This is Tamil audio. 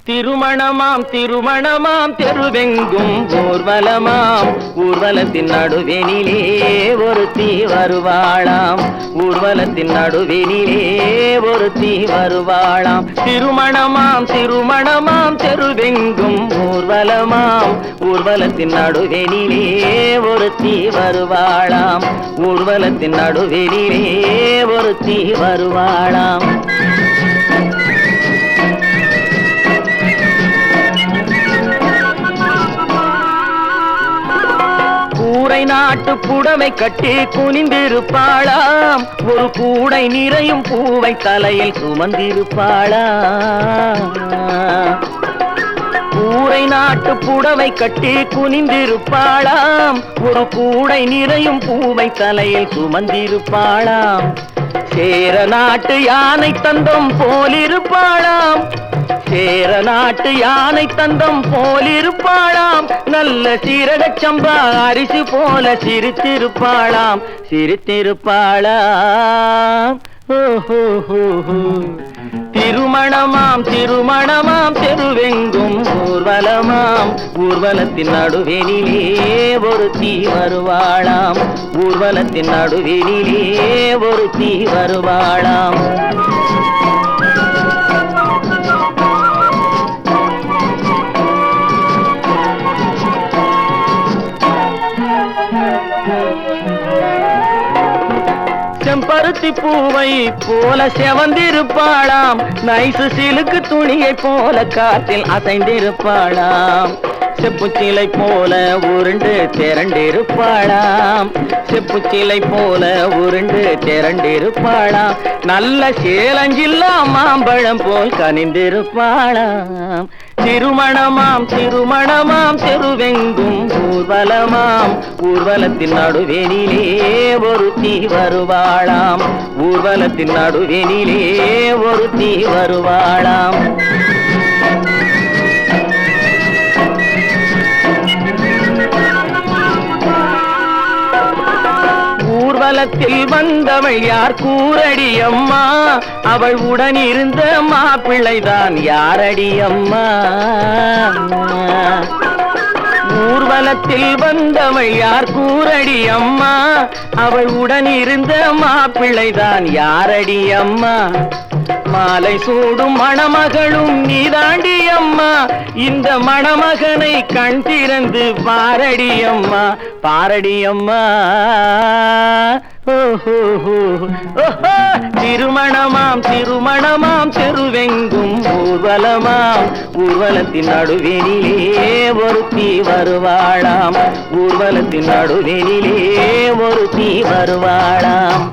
திருமணமாம் திருமணமாம் தெருவெங்கும் ஊர்வலமாம் ஊர்வலத்தின் நடுவெனிலே ஒருத்தி வருவாளாம் ஊர்வலத்தின் நடுவெனிலே ஒருத்தி வருவாளாம் திருமணமாம் திருமணமாம் தெருவெங்கும் ஊர்வலமாம் ஊர்வலத்தின் நடுவெனிலே ஒருத்தி வருவாளாம் ஊர்வலத்தின் நடுவெனிலே ஒருத்தி வருவாளாம் கூரை நாட்டு புடவை கட்டி குனிந்திருப்பாளாம் ஒரு கூடை நிறையும் பூவை தலையில் சுமந்திருப்பாளாம் கூரை நாட்டு புடவை கட்டி குனிந்திருப்பாளாம் ஒரு கூடை நிறையும் பூவை தலையில் சுமந்திருப்பாளாம் சேர நாட்டு யானை தந்தம் போலிருப்பாளாம் சேர நாட்டு யானை தந்தம் போலிருப்பாளாம் நல்ல சீரகச் சம்பா அரிசி போல சிரித்திருப்பாளாம் சிரித்திருப்பாளாம் திருமணமாம் திருமணமாம் தெருவெங்கும் ஊர்வலமாம் ஊர்வலத்தின் நடுவெனிலே ஒருத்தி வருவாளாம் ஊர்வலத்தின் நடுவெனிலே ஒருத்தி வருவாளாம் செம்பருத்தி பூவை போல செவந்திருப்பாளாம் நைசு சிலுக்கு துணியை போல காற்றில் அசைந்திருப்பாளாம் செப்புச்சிலை போல உருண்டு திரண்டிருப்பாளாம் செப்புச்சிலை போல உருண்டு திரண்டிருப்பாளாம் நல்ல சேலஞ்சில்லா மாம்பழம் போல் கனிந்திருப்பாளாம் திருமணமாம் திருமணமாம் தெருவெங்கும் ஊர்வலமாம் ஊர்வலத்தின் நடுவெனிலே ஒருத்தி வருவாளாம் ஊர்வலத்தின் நடுவெனிலே ஒருத்தி வருவாளாம் ஊர்வலத்தில் வந்தவள் யார் கூரடி அம்மா அவள் உடன் இருந்த மாப்பிள்ளைதான் யாரடி அம்மா ஊர்வலத்தில் வந்தவள் யார் கூரடி அம்மா அவள் உடன் இருந்த மாப்பிள்ளைதான் யாரடி அம்மா மாலை சூடும் மணமகளும் நீதாண்டி அம்மா இந்த மணமகனை கண் திறந்து பாரடி அம்மா பாரடி அம்மா திருமணமாம் திருமணமாம் தெருவெங்கும் ஊர்வலமாம் ஊர்வலத்தின் நடுவெனிலே ஒருத்தி வருவாளாம் ஊர்வலத்தின் நடுவெனிலே ஒருத்தி வருவாளாம்